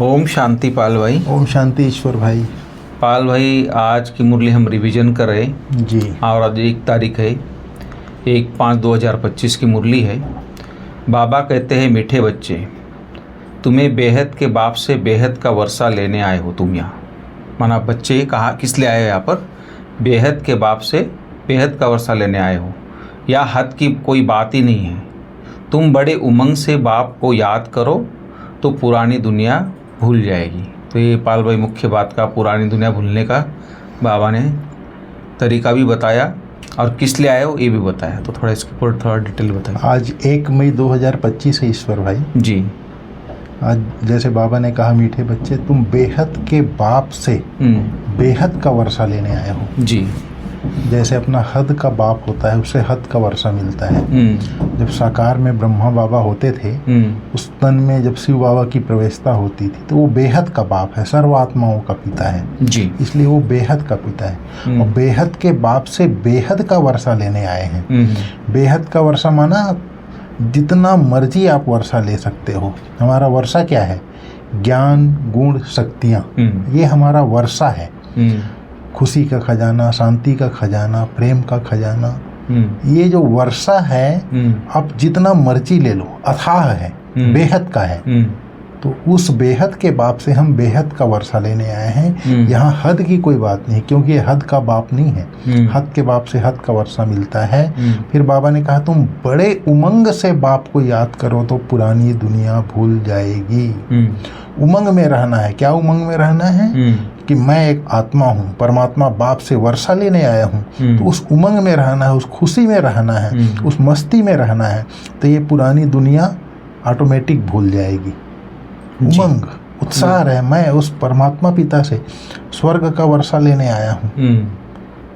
ओम शांति पाल भाई। ओम शांति ईश्वर भाई। पाल भाई, आज की मुरली हम रिवीजन कर रहे हैं जी। और आज 1 तारीख है, 1/5/2025 की मुरली है। बाबा कहते हैं, मीठे बच्चे, तुम्हें बेहद के बाप से बेहद का वर्षा लेने आए हो तुम यहाँ। माना बच्चे कहा किस लिए आए हो यहाँ पर? बेहद के बाप से बेहद का वर्षा लेने आए हो। या हद की कोई बात ही नहीं है। तुम बड़े उमंग से बाप को याद करो तो पुरानी दुनिया भूल जाएगी। तो ये पाल भाई मुख्य बात का, पुरानी दुनिया भूलने का बाबा ने तरीका भी बताया और किस लिए आए हो ये भी बताया। तो थोड़ा इसके ऊपर थोड़ा डिटेल बताइए। आज 1 मई 2025 है ईश्वर भाई जी। आज जैसे बाबा ने कहा, मीठे बच्चे तुम बेहद के बाप से बेहद का वर्षा लेने आए हो। जी। जैसे अपना हद का बाप होता है, उससे हद का वर्षा मिलता है। जब साकार में ब्रह्मा बाबा होते थे, उस तन में जब शिव बाबा की प्रवेशता होती थी तो वो बेहद का बाप है, सर्वात्माओं का पिता है जी। इसलिए वो बेहद का पिता है। और बेहद के बाप से बेहद का वर्षा लेने आए हैं। बेहद का वर्षा माना जितना मर्जी आप वर्षा ले सकते हो। हमारा वर्षा क्या है? ज्ञान, गुण, शक्तियाँ, ये हमारा वर्षा है। खुशी का खजाना, शांति का खजाना, प्रेम का खजाना, ये जो वर्षा है आप जितना मर्जी ले लो, अथाह है, बेहद का है। तो उस बेहद के बाप से हम बेहद का वर्षा लेने आए हैं। यहाँ हद की कोई बात नहीं, क्योंकि ये हद का बाप नहीं है। हद के बाप से हद का वर्षा मिलता है। फिर बाबा ने कहा, तुम बड़े उमंग से बाप को याद करो तो पुरानी दुनिया भूल जाएगी। उमंग में रहना है। क्या उमंग में रहना है? कि मैं एक आत्मा हूँ, परमात्मा बाप से वर्षा लेने आया हूँ। तो उस उमंग में रहना है, उस खुशी में रहना है, उस मस्ती में रहना है। तो ये पुरानी दुनिया ऑटोमेटिक भूल जाएगी। उमंग, उत्साह रहे, मैं उस परमात्मा पिता से स्वर्ग का वर्षा लेने आया हूँ।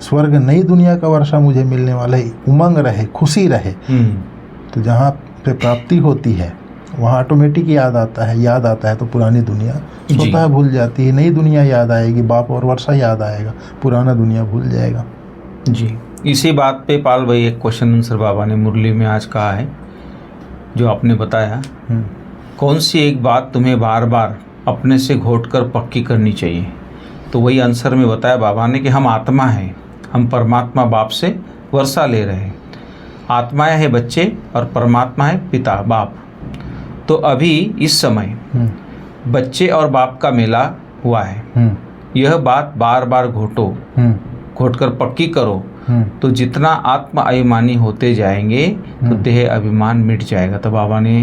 स्वर्ग, नई दुनिया का वर्षा मुझे मिलने वाला है। उमंग रहे, खुशी रहे। तो जहाँ पे प्राप्ति होती है वहाँ ऑटोमेटिक याद आता है। याद आता है तो पुरानी दुनिया स्वतः भूल जाती है। नई दुनिया याद आएगी, बाप और वर्षा याद आएगा, पुराना दुनिया भूल जाएगा। जी। इसी बात पे पाल भाई एक क्वेश्चन आंसर बाबा ने मुरली में आज कहा है, जो आपने बताया। कौन सी एक बात तुम्हें बार बार अपने से घोटकर पक्की करनी चाहिए? तो वही आंसर में बताया बाबा ने कि हम आत्मा हैं, हम परमात्मा बाप से वर्षा ले रहे हैं। आत्माएं है बच्चे और परमात्मा है पिता बाप। तो अभी इस समय बच्चे और बाप का मेला हुआ है। यह बात बार बार घोटकर पक्की करो। तो जितना आत्म अभिमानी होते जाएंगे तो देह अभिमान मिट जाएगा। तो बाबा ने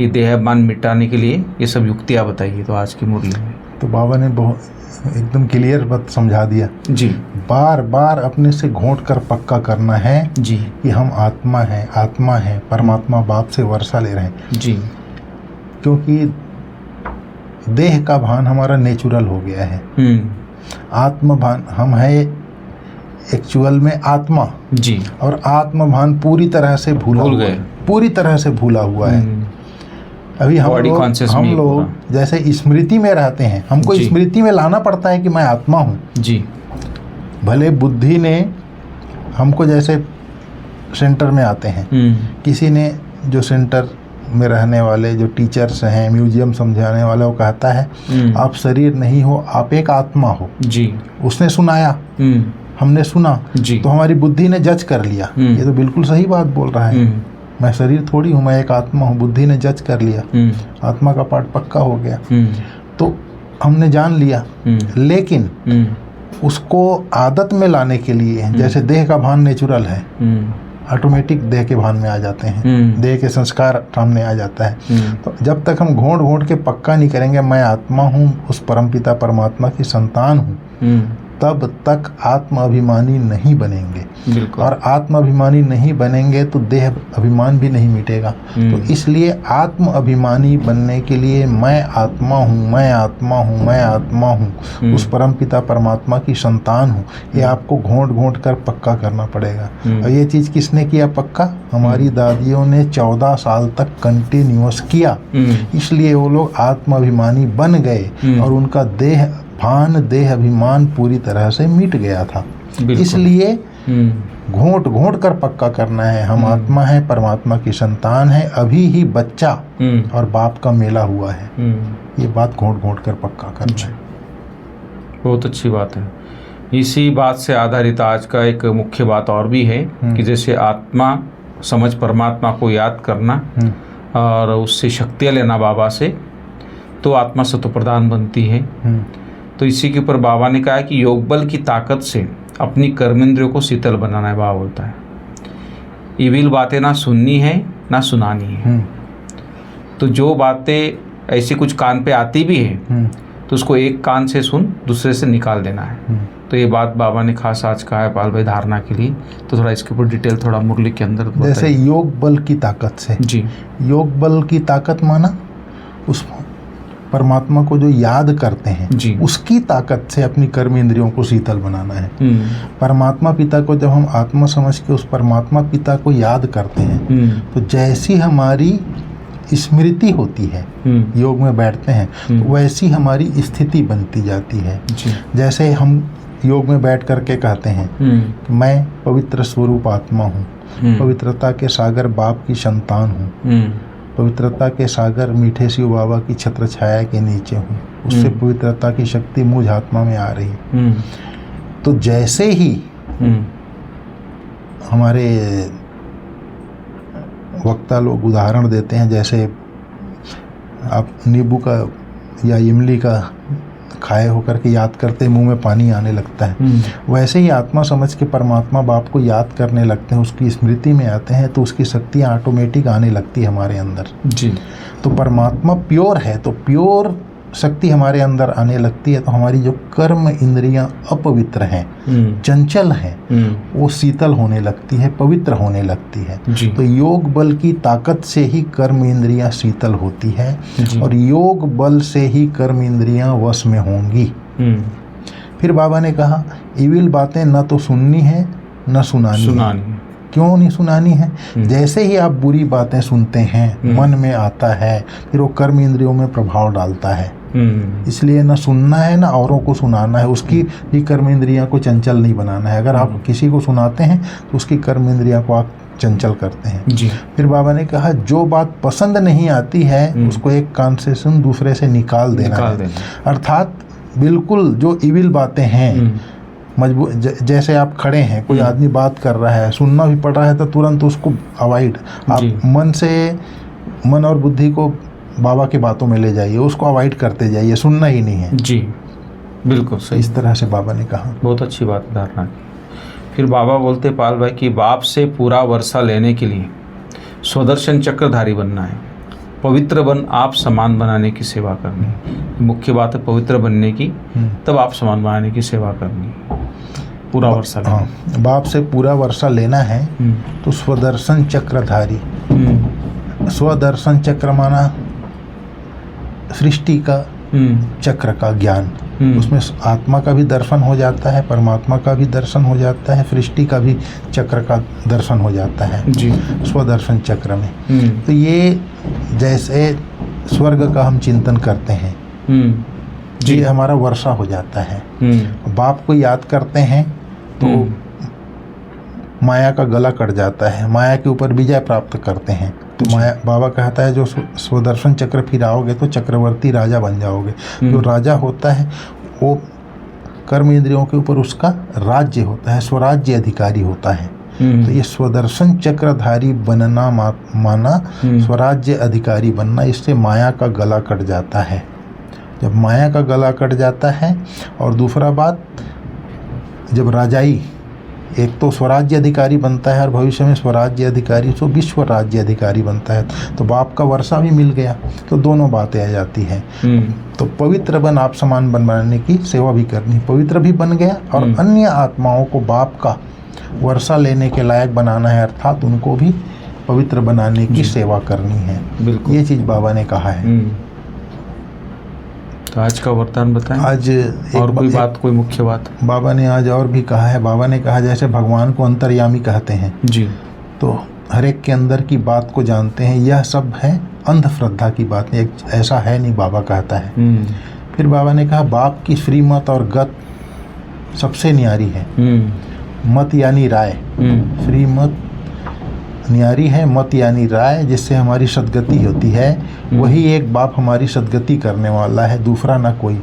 ये देह अभिमान मिटाने के लिए ये सब युक्तियाँ बताइए तो आज की मुरली में। तो बाबा ने बहुत एकदम क्लियर बात समझा दिया। जी। बार बार अपने से घोंट कर पक्का करना है जी कि हम आत्मा है, परमात्मा बाप से वर्षा ले रहे हैं। जी। क्योंकि देह का भान हमारा नेचुरल हो गया है। आत्म भान हम है एक्चुअल में आत्मा जी। और आत्म भान पूरी तरह से भूल गए, पूरी तरह से भूला हुआ है। अभी हम लोग जैसे स्मृति में रहते हैं, हमको स्मृति में लाना पड़ता है कि मैं आत्मा हूँ जी। भले बुद्धि ने हमको, जैसे सेंटर में आते हैं, किसी ने जो सेंटर में रहने वाले जो टीचर्स हैं, म्यूजियम समझाने वाला, वो कहता है आप शरीर नहीं हो, आप एक आत्मा हो जी। उसने सुनाया, हमने सुना जी। तो हमारी बुद्धि ने जज कर लिया, ये तो बिल्कुल सही बात बोल रहा है, मैं शरीर थोड़ी हूँ, मैं एक आत्मा हूँ। बुद्धि ने जज कर लिया, आत्मा का पार्ट पक्का हो गया। तो हमने जान लिया, लेकिन उसको आदत में लाने के लिए, जैसे देह का भान नेचुरल है, ऑटोमेटिक देह के भान में आ जाते हैं, देह के संस्कार सामने आ जाता है। तो जब तक हम घोंट के पक्का नहीं करेंगे मैं आत्मा हूँ, उस परमपिता परमात्मा की संतान हूँ, तब तक आत्म अभिमानी नहीं बनेंगे। और आत्म अभिमानी नहीं बनेंगे तो देह अभिमान भी नहीं मिटेगा। तो इसलिए आत्म अभिमानी बनने के लिए मैं आत्मा हूँ, मैं आत्मा हूँ, मैं आत्मा हूँ, उस परमपिता परमात्मा की संतान हूँ, ये आपको घोंट कर पक्का करना पड़ेगा। और ये चीज़ किसने किया पक्का? हमारी दादियों ने 14 साल तक कंटिन्यूअस किया, इसलिए वो लोग आत्म अभिमानी बन गए और उनका देह अभिमान पूरी तरह से मिट गया था। इसलिए घोंट घोंट कर पक्का करना है। हम आत्मा है, परमात्मा की संतान है, अभी ही बच्चा और बाप का मेला हुआ है। ये बात घोंट घोंट कर पक्का करना है। बहुत अच्छी बात है। इसी बात से आधारित आज का एक मुख्य बात और भी है कि जैसे आत्मा समझ परमात्मा को याद करना और उससे शक्तियाँ लेना बाबा से, तो आत्मा सत्व प्रधान बनती है। तो इसी के ऊपर बाबा ने कहा है कि योग बल की ताकत से अपनी कर्मेंद्रियों को शीतल बनाना है। बाबा बोलता है इविल बातें ना सुननी है ना सुनानी है। तो जो बातें ऐसी कुछ कान पे आती भी है तो उसको एक कान से सुन, दूसरे से निकाल देना है। तो ये बात बाबा ने खास आज कहा है पाल भाई धारणा के लिए। तो थोड़ा इसके ऊपर डिटेल थोड़ा मुरली के अंदर जैसे योग बल की ताकत से। जी, योग बल की ताकत माना उस परमात्मा को जो याद करते हैं जी, उसकी ताकत से अपनी कर्म इंद्रियों को शीतल बनाना है। परमात्मा पिता को जब हम आत्मा समझ के उस परमात्मा पिता को याद करते हैं तो जैसी हमारी स्मृति होती है, योग में बैठते हैं तो वैसी हमारी स्थिति बनती जाती है। जैसे हम योग में बैठ करके कहते हैं कि मैं पवित्र स्वरूप आत्मा हूँ, पवित्रता के सागर बाप की संतान हूँ, पवित्रता के सागर मीठे शिव बाबा की छत्र छाया के नीचे हूँ, उससे पवित्रता की शक्ति मुझ आत्मा में आ रही है। तो जैसे ही हमारे वक्ता लोग उदाहरण देते हैं, जैसे आप नींबू का या इमली का खाए होकर के याद करते मुंह में पानी आने लगता है, वैसे ही आत्मा समझ के परमात्मा बाप को याद करने लगते हैं, उसकी स्मृति में आते हैं तो उसकी शक्तियाँ ऑटोमेटिक आने लगती है हमारे अंदर। जी, तो परमात्मा प्योर है तो प्योर शक्ति हमारे अंदर आने लगती है। तो हमारी जो कर्म इंद्रियां अपवित्र हैं, चंचल हैं, वो शीतल होने लगती है, पवित्र होने लगती है। तो योग बल की ताकत से ही कर्म इंद्रियां शीतल होती है और योग बल से ही कर्म इंद्रियां वश में होंगी। फिर बाबा ने कहा इविल बातें न तो सुननी है न सुनानी। क्यों नहीं सुनानी है? जैसे ही आप बुरी बातें सुनते हैं मन में आता है, फिर वो कर्म इंद्रियों में प्रभाव डालता है। इसलिए ना सुनना है ना औरों को सुनाना है। उसकी भी कर्म इंद्रियां को चंचल नहीं बनाना है। अगर आप किसी को सुनाते हैं तो उसकी कर्म इंद्रियां को आप चंचल करते हैं। जी। फिर बाबा ने कहा जो बात पसंद नहीं आती है उसको एक कान से सुन, दूसरे से निकाल देना है। अर्थात बिल्कुल जो इविल बातें हैं, मजबूर जैसे आप खड़े हैं, कोई आदमी बात कर रहा है, सुनना भी पड़ रहा है तो तुरंत उसको अवॉइड। आप मन और बुद्धि को बाबा की बातों में ले जाइए, उसको अवॉइड करते जाइए, सुनना ही नहीं है। जी, बिल्कुल सही। इस तरह से बाबा ने कहा। बहुत अच्छी बात धारणा। फिर बाबा बोलते पाल भाई कि बाप से पूरा वर्षा लेने के लिए स्वदर्शन चक्रधारी बनना है, पवित्र बन आप समान बनाने की सेवा करनी है। मुख्य बात है पवित्र बनने की, तब आप समान बनाने की सेवा करनी है। पूरा वर्षा लेना, बाप से पूरा वर्षा लेना है तो स्वदर्शन चक्रधारी। स्वदर्शन चक्र माना सृष्टि का चक्र का ज्ञान, उसमें आत्मा का भी दर्शन हो जाता है, परमात्मा का भी दर्शन हो जाता है, सृष्टि का भी चक्र का दर्शन हो जाता है जी। स्वदर्शन चक्र में तो ये जैसे स्वर्ग का हम चिंतन करते हैं जी, हमारा वर्षा हो जाता है। बाप को याद करते हैं तो माया का गला कट जाता है, माया के ऊपर विजय प्राप्त करते हैं। तो माया, बाबा कहता है जो स्वदर्शन चक्र फिराओगे तो चक्रवर्ती राजा बन जाओगे। जो राजा होता है वो कर्म इंद्रियों के ऊपर उसका राज्य होता है, स्वराज्य अधिकारी होता है। तो ये स्वदर्शन चक्रधारी बनना माना स्वराज्य अधिकारी बनना, इससे माया का गला कट जाता है। जब माया का गला कट जाता है और दूसरा बात जब राजाई, एक तो स्वराज्य अधिकारी बनता है और भविष्य में स्वराज्य अधिकारी तो विश्व राज्य अधिकारी बनता है, तो बाप का वर्षा भी मिल गया, तो दोनों बातें आ जाती हैं। तो पवित्र बन आप समान बनाने की सेवा भी करनी, पवित्र भी बन गया और अन्य आत्माओं को बाप का वर्षा लेने के लायक बनाना है, अर्थात उनको भी पवित्र बनाने की सेवा करनी है। बिल्कुल, ये चीज़ बाबा ने कहा है। तो आज का वरदान बताएं। आज और कोई बात, कोई मुख्य बात बाबा ने आज और भी कहा है। बाबा ने कहा जैसे भगवान को अंतर्यामी कहते हैं जी, तो हर एक के अंदर की बात को जानते हैं। यह सब है अंधश्रद्धा की बात, एक ऐसा है नहीं, बाबा कहता है। फिर बाबा ने कहा बाप की श्रीमत और गत सबसे न्यारी है। मत यानी राय, श्रीमत न्यारी है, मत यानी राय, जिससे हमारी सद्गति होती है। वही एक बाप हमारी सद्गति करने वाला है, दूसरा ना कोई।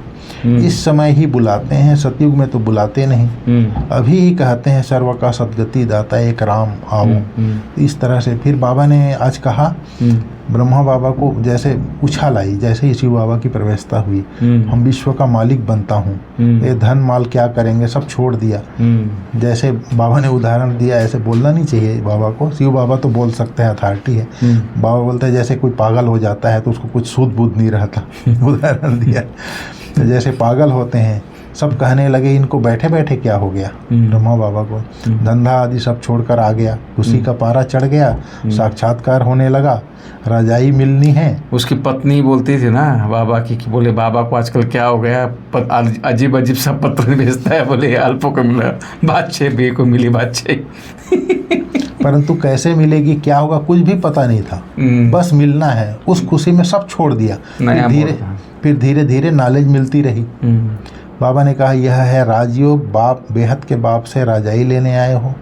इस समय ही बुलाते हैं, सतयुग में तो बुलाते नहीं। अभी ही कहते हैं सर्व का सद्गति दाता एक राम आओ। इस तरह से फिर बाबा ने आज कहा, ब्रह्मा बाबा को जैसे उछाल आई, जैसे ही शिव बाबा की प्रवेशता हुई, हम विश्व का मालिक बनता हूँ, ये धन माल क्या करेंगे, सब छोड़ दिया। जैसे बाबा ने उदाहरण दिया, ऐसे बोलना नहीं चाहिए बाबा को। शिव बाबा तो बोल सकते हैं, अथॉरिटी है। बाबा बोलते हैं जैसे कोई पागल हो जाता है तो उसको कुछ सूद बूद नहीं रहता। उदाहरण दिया, जैसे पागल होते हैं, सब कहने लगे इनको बैठे बैठे क्या हो गया। ब्रह्मा बाबा को धंधा आदि सब छोड़कर आ गया, खुशी का पारा चढ़ गया, साक्षात्कार होने लगा, रजाई मिलनी है। उसकी पत्नी बोलती थी ना बाबा की कि बोले बाबा को आजकल क्या हो गया, अजीब अजीब सा पत्र भेजता है, बोले अल्पों को मिला बादशाह, बे को मिली बादशाह। परंतु कैसे मिलेगी, क्या होगा, कुछ भी पता नहीं था, बस मिलना है। उस खुशी में सब छोड़ दिया। फिर धीरे धीरे नॉलेज मिलती रही। बाबा ने कहा यह है राजयोग, बाप बेहद के बाप से राजाई लेने आए हो।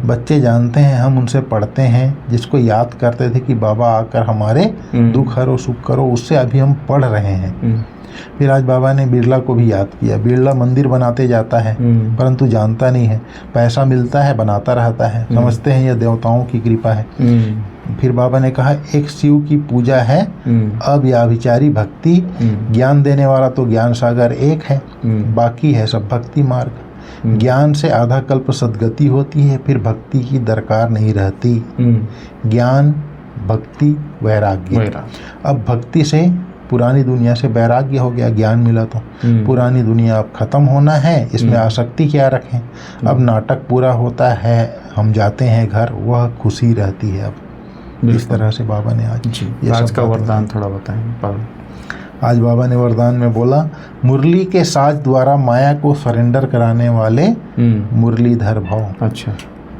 बच्चे जानते हैं, हम उनसे पढ़ते हैं, जिसको याद करते थे कि बाबा आकर हमारे दुख हरो सुख करो, उससे अभी हम पढ़ रहे हैं। फिर आज बाबा ने बिरला को भी याद किया। बिरला मंदिर बनाते जाता है परंतु जानता नहीं है, पैसा मिलता है बनाता रहता है, समझते हैं यह देवताओं की कृपा है। फिर बाबा ने कहा एक शिव की पूजा है, अब या विचारी भक्ति, ज्ञान देने वाला तो ज्ञान सागर एक है, बाकी है सब भक्ति मार्ग। ज्ञान से आधा कल्प सद्गति होती है, फिर भक्ति की दरकार नहीं रहती। ज्ञान भक्ति वैराग्य। अब भक्ति से पुरानी दुनिया से वैराग्य हो गया, ज्ञान मिला तो पुरानी दुनिया अब खत्म होना है, इसमें आसक्ति क्या रखें। अब नाटक पूरा होता है, हम जाते हैं घर, वह खुशी रहती है। अब इस तरह से बाबा ने आज का वरदान थोड़ा बताएं। आज बाबा ने वरदान में बोला, मुरली के साज द्वारा माया को सरेंडर कराने वाले मुरलीधर भव। अच्छा।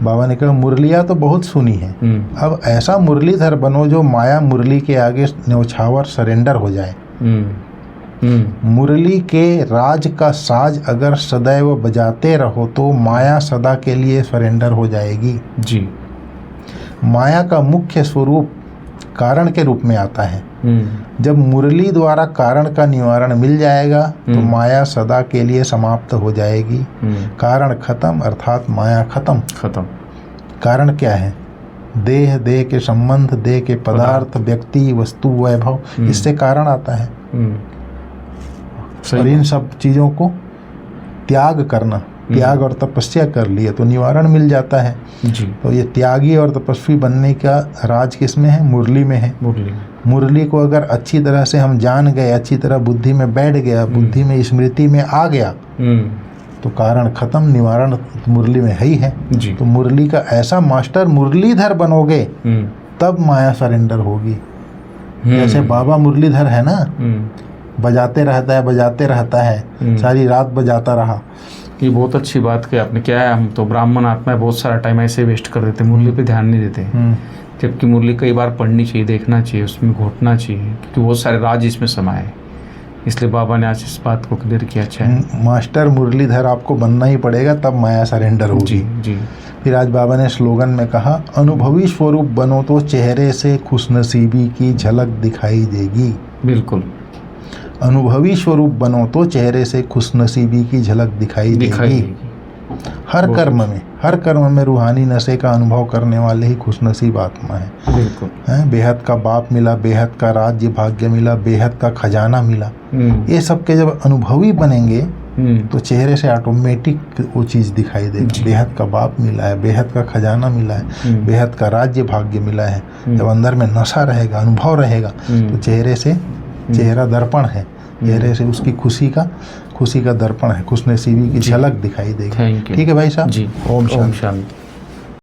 बाबा ने कहा मुरलियाँ तो बहुत सुनी है, अब ऐसा मुरलीधर बनो जो माया मुरली के आगे न्यौछावर सरेंडर हो जाए। मुरली के राज का साज अगर सदैव बजाते रहो तो माया सदा के लिए सरेंडर हो जाएगी। जी। माया का मुख्य स्वरूप कारण के रूप में आता है। जब मुरली द्वारा कारण का निवारण मिल जाएगा तो माया सदा के लिए समाप्त हो जाएगी। कारण खत्म अर्थात माया खत्म। कारण क्या है? देह, देह के संबंध, देह के पदार्थ, व्यक्ति, वस्तु, वैभव, इससे कारण आता है। और इन सब चीजों को त्याग करना, त्याग और तपस्या कर लिए तो निवारण मिल जाता है। जी। तो ये त्यागी और तपस्वी बनने का राज किसमें है? मुरली में है। मुरली को अगर अच्छी तरह से हम जान गए, अच्छी तरह बुद्धि में बैठ गया, बुद्धि में स्मृति में आ गया तो कारण खत्म, निवारण मुरली में ही है। जी। तो मुरली का ऐसा मास्टर मुरलीधर बनोगे तब माया सरेंडर होगी। जैसे बाबा मुरलीधर है ना, बजाते रहता है, सारी रात बजाता रहा। ये बहुत अच्छी बात कही आपने। क्या है, हम तो ब्राह्मण आत्माएं बहुत सारा टाइम ऐसे वेस्ट कर देते, मुरली पे ध्यान नहीं देते। जबकि मुरली कई बार पढ़नी चाहिए, देखना चाहिए, उसमें घोटना चाहिए, क्योंकि बहुत सारे राज इसमें समाये हैं। इसलिए बाबा ने आज इस बात को क्लियर किया। अच्छा है, मास्टर मुरलीधर आपको बनना ही पड़ेगा, तब माया सरेंडर होगी। जी। फिर आज बाबा ने स्लोगन में कहा, अनुभवी स्वरूप बनो तो चेहरे से खुशनसीबी की झलक दिखाई देगी। बिल्कुल। अनुभवी स्वरूप बनो तो चेहरे से खुशनसीबी की झलक दिखाई देगी। हर कर्म में रूहानी नशे का अनुभव करने वाले ही खुशनसीब आत्मा है। बिल्कुल। बेहद का बाप मिला, बेहद का राज्य भाग्य मिला, बेहद का खजाना मिला। ये सब के जब अनुभवी बनेंगे तो चेहरे से ऑटोमेटिक वो चीज़ दिखाई देगी। बेहद का बाप मिला है, बेहद का खजाना मिला है, बेहद का राज्य भाग्य मिला है। जब अंदर में नशा रहेगा, अनुभव रहेगा तो चेहरे से, चेहरा दर्पण है, चेहरे से उसकी खुशी का दर्पण है, खुशनसीबी की झलक दिखाई देगी। ठीक है भाई साहब। जी। ओम शांति।